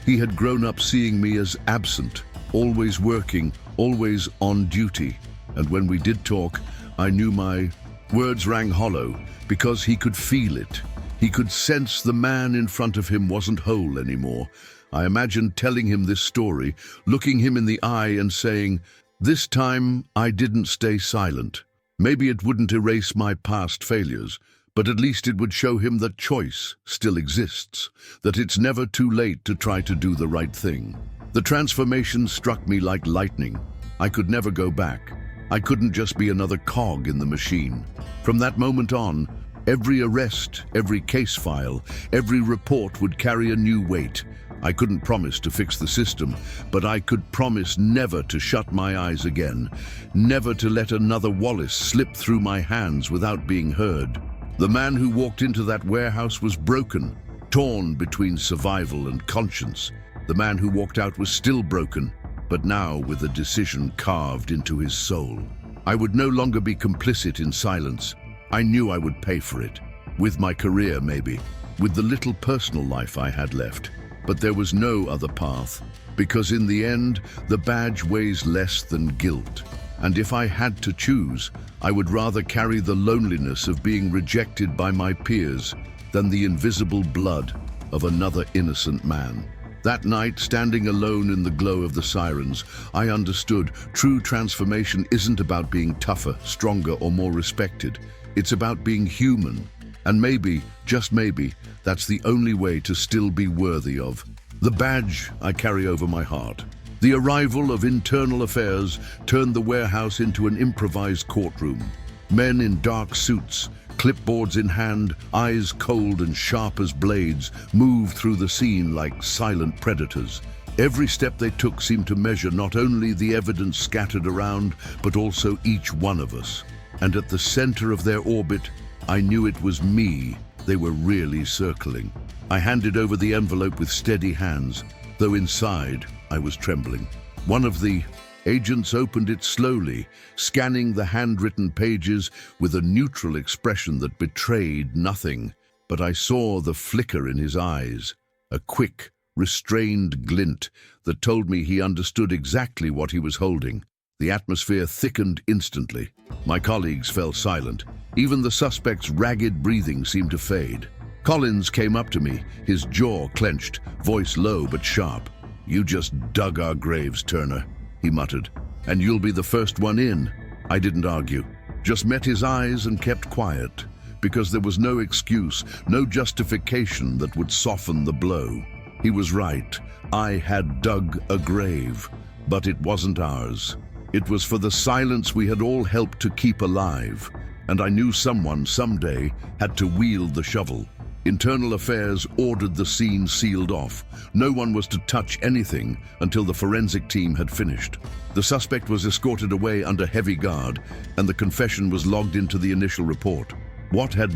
He had grown up seeing me as absent, always working, always on duty. And when we did talk, I knew my words rang hollow because he could feel it. He could sense the man in front of him wasn't whole anymore. I imagined telling him this story, looking him in the eye and saying, "This time I didn't stay silent." Maybe it wouldn't erase my past failures, but at least it would show him that choice still exists, that it's never too late to try to do the right thing. The transformation struck me like lightning. I could never go back. I couldn't just be another cog in the machine. From that moment on, every arrest, every case file, every report would carry a new weight. I couldn't promise to fix the system, but I could promise never to shut my eyes again, never to let another Wallace slip through my hands without being heard. The man who walked into that warehouse was broken, torn between survival and conscience. The man who walked out was still broken, but now with a decision carved into his soul. I would no longer be complicit in silence. I knew I would pay for it. With my career, maybe. With the little personal life I had left. But there was no other path. Because in the end, the badge weighs less than guilt. And if I had to choose, I would rather carry the loneliness of being rejected by my peers than the invisible blood of another innocent man. That night, standing alone in the glow of the sirens, I understood true transformation isn't about being tougher, stronger, or more respected. It's about being human. And maybe, just maybe, that's the only way to still be worthy of the badge I carry over my heart. The arrival of internal affairs turned the warehouse into an improvised courtroom. Men in dark suits, clipboards in hand, eyes cold and sharp as blades, moved through the scene like silent predators. Every step they took seemed to measure not only the evidence scattered around, but also each one of us. And at the center of their orbit, I knew it was me they were really circling. I handed over the envelope with steady hands, though inside I was trembling. One of the agents opened it slowly, scanning the handwritten pages with a neutral expression that betrayed nothing. But I saw the flicker in his eyes, a quick, restrained glint that told me he understood exactly what he was holding. The atmosphere thickened instantly. My colleagues fell silent. Even the suspect's ragged breathing seemed to fade. Collins came up to me, his jaw clenched, voice low but sharp. "You just dug our graves, Turner," he muttered. "And you'll be the first one in." I didn't argue, just met his eyes and kept quiet, because there was no excuse, no justification that would soften the blow. He was right. I had dug a grave, but it wasn't ours. It was for the silence we had all helped to keep alive, and I knew someone someday had to wield the shovel. Internal Affairs ordered the scene sealed off. No one was to touch anything until the forensic team had finished. The suspect was escorted away under heavy guard, and the confession was logged into the initial report. What had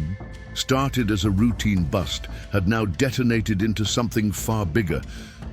started as a routine bust had now detonated into something far bigger,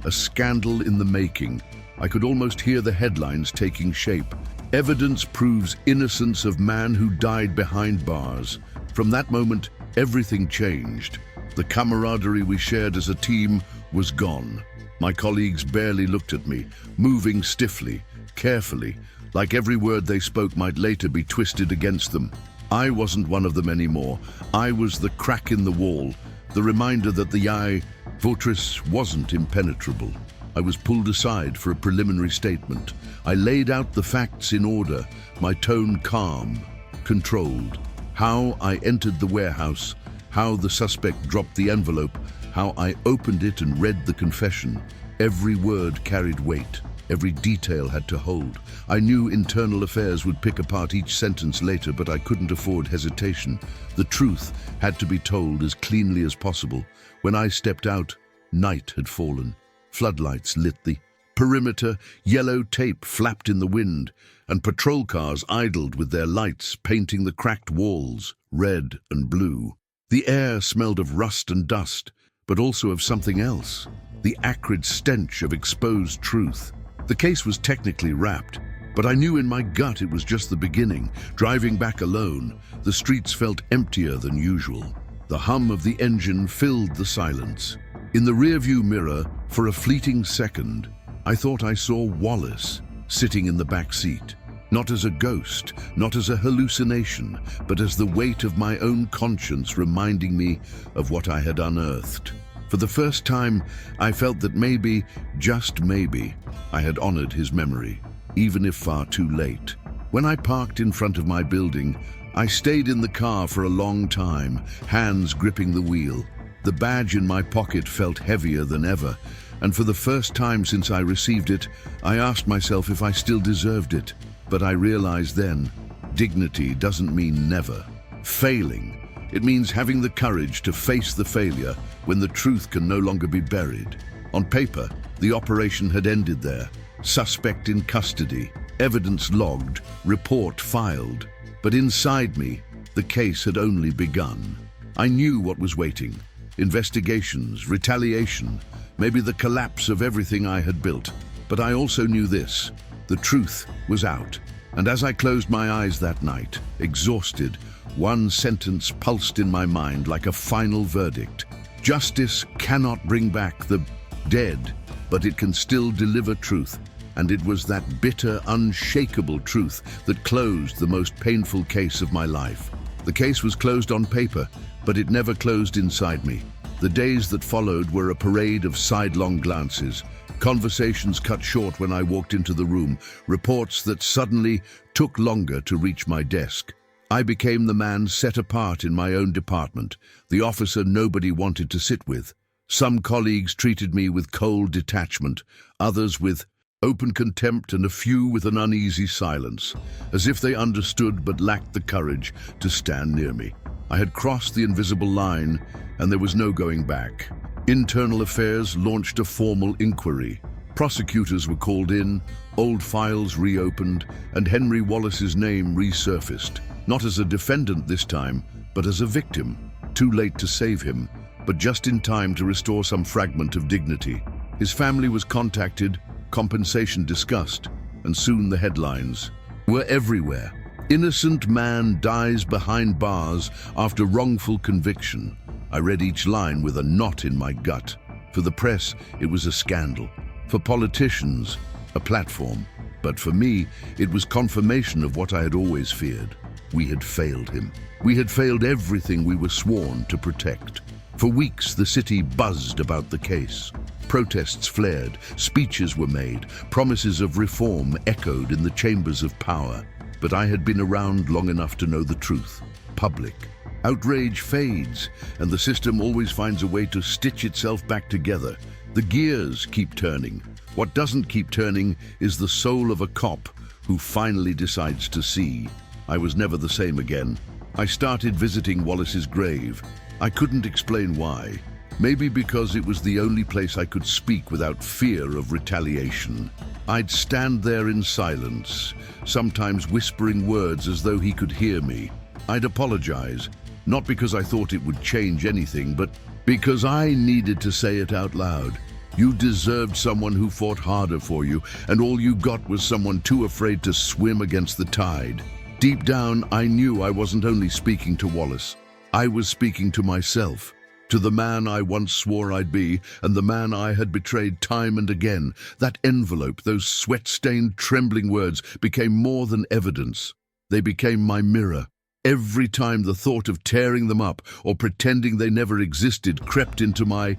a scandal in the making. I could almost hear the headlines taking shape. Evidence proves innocence of man who died behind bars. From that moment, everything changed. The camaraderie we shared as a team was gone. My colleagues barely looked at me, moving stiffly, carefully, like every word they spoke might later be twisted against them. I wasn't one of them anymore. I was the crack in the wall, the reminder that the fortress wasn't impenetrable. I was pulled aside for a preliminary statement. I laid out the facts in order, my tone calm, controlled. How I entered the warehouse, how the suspect dropped the envelope, how I opened it and read the confession. Every word carried weight. Every detail had to hold. I knew internal affairs would pick apart each sentence later, but I couldn't afford hesitation. The truth had to be told as cleanly as possible. When I stepped out, night had fallen. Floodlights lit the perimeter, yellow tape flapped in the wind, and patrol cars idled with their lights painting the cracked walls red and blue. The air smelled of rust and dust, but also of something else, the acrid stench of exposed truth. The case was technically wrapped, but I knew in my gut it was just the beginning. Driving back alone, the streets felt emptier than usual. The hum of the engine filled the silence. In the rearview mirror, for a fleeting second, I thought I saw Wallace sitting in the back seat. Not as a ghost, not as a hallucination, but as the weight of my own conscience reminding me of what I had unearthed. For the first time, I felt that maybe, just maybe, I had honored his memory, even if far too late. When I parked in front of my building, I stayed in the car for a long time, hands gripping the wheel. The badge in my pocket felt heavier than ever, and for the first time since I received it, I asked myself if I still deserved it. But I realized then, dignity doesn't mean never. Failing. It means having the courage to face the failure when the truth can no longer be buried. On paper, the operation had ended there. Suspect in custody, evidence logged, report filed. But inside me, the case had only begun. I knew what was waiting. Investigations, retaliation, maybe the collapse of everything I had built. But I also knew this. The truth was out. And as I closed my eyes that night, exhausted, one sentence pulsed in my mind like a final verdict. Justice cannot bring back the dead, but it can still deliver truth. And it was that bitter, unshakable truth that closed the most painful case of my life. The case was closed on paper, but it never closed inside me. The days that followed were a parade of sidelong glances, conversations cut short when I walked into the room, reports that suddenly took longer to reach my desk. I became the man set apart in my own department, the officer nobody wanted to sit with. Some colleagues treated me with cold detachment, others with open contempt, and a few with an uneasy silence, as if they understood but lacked the courage to stand near me. I had crossed the invisible line, and there was no going back. Internal Affairs launched a formal inquiry. Prosecutors were called in, old files reopened, and Henry Wallace's name resurfaced. Not as a defendant this time, but as a victim. Too late to save him, but just in time to restore some fragment of dignity. His family was contacted, compensation discussed, and soon the headlines were everywhere. Innocent man dies behind bars after wrongful conviction. I read each line with a knot in my gut. For the press, it was a scandal. For politicians, a platform. But for me, it was confirmation of what I had always feared. We had failed him. We had failed everything we were sworn to protect. For weeks, the city buzzed about the case. Protests flared, speeches were made, promises of reform echoed in the chambers of power. But I had been around long enough to know the truth. Public. Outrage fades, and the system always finds a way to stitch itself back together. The gears keep turning. What doesn't keep turning is the soul of a cop who finally decides to see. I was never the same again. I started visiting Wallace's grave. I couldn't explain why. Maybe because it was the only place I could speak without fear of retaliation. I'd stand there in silence, sometimes whispering words as though he could hear me. I'd apologize, not because I thought it would change anything, but because I needed to say it out loud. You deserved someone who fought harder for you, and all you got was someone too afraid to swim against the tide. Deep down, I knew I wasn't only speaking to Wallace. I was speaking to myself. To the man I once swore I'd be, and the man I had betrayed time and again, that envelope, those sweat-stained, trembling words became more than evidence. They became my mirror. Every time the thought of tearing them up or pretending they never existed crept into my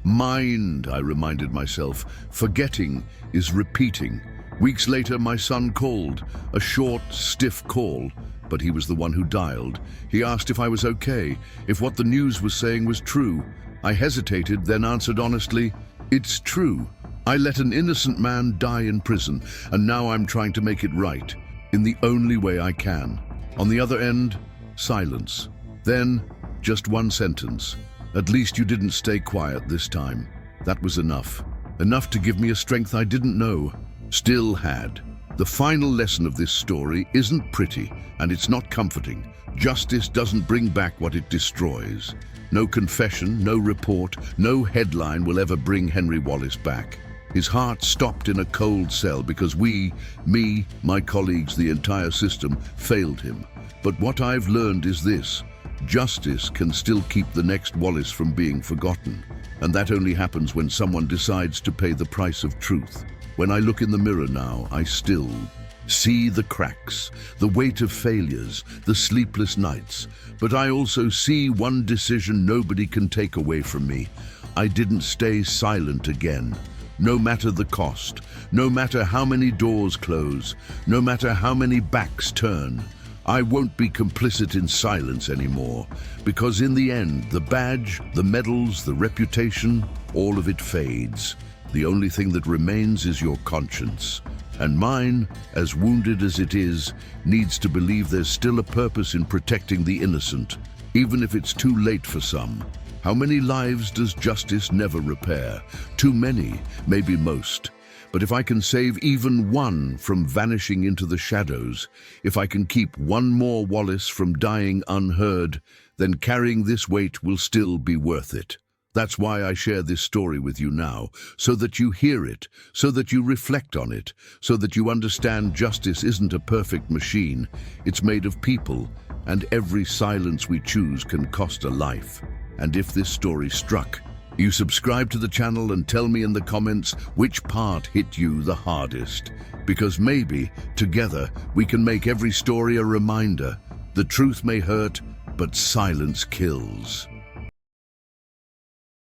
mind, I reminded myself. Forgetting is repeating. Weeks later, my son called. A short, stiff call, but he was the one who dialed. He asked if I was okay, if what the news was saying was true. I hesitated, then answered honestly, "It's true. I let an innocent man die in prison, and now I'm trying to make it right, in the only way I can." On the other end, silence. Then, just one sentence. "At least you didn't stay quiet this time." That was enough. Enough to give me a strength I didn't know, still had. The final lesson of this story isn't pretty, and it's not comforting. Justice doesn't bring back what it destroys. No confession, no report, no headline will ever bring Henry Wallace back. His heart stopped in a cold cell because me, my colleagues, the entire system, failed him. But what I've learned is this: justice can still keep the next Wallace from being forgotten. And that only happens when someone decides to pay the price of truth. When I look in the mirror now, I still see the cracks, the weight of failures, the sleepless nights. But I also see one decision nobody can take away from me. I didn't stay silent again. No matter the cost, no matter how many doors close, no matter how many backs turn, I won't be complicit in silence anymore. Because in the end, the badge, the medals, the reputation, all of it fades. The only thing that remains is your conscience. And mine, as wounded as it is, needs to believe there's still a purpose in protecting the innocent, even if it's too late for some. How many lives does justice never repair? Too many, maybe most. But if I can save even one from vanishing into the shadows, if I can keep one more Wallace from dying unheard, then carrying this weight will still be worth it. That's why I share this story with you now, so that you hear it, so that you reflect on it, so that you understand justice isn't a perfect machine. It's made of people, and every silence we choose can cost a life. And if this story struck, you subscribe to the channel and tell me in the comments which part hit you the hardest. Because maybe, together, we can make every story a reminder. The truth may hurt, but silence kills.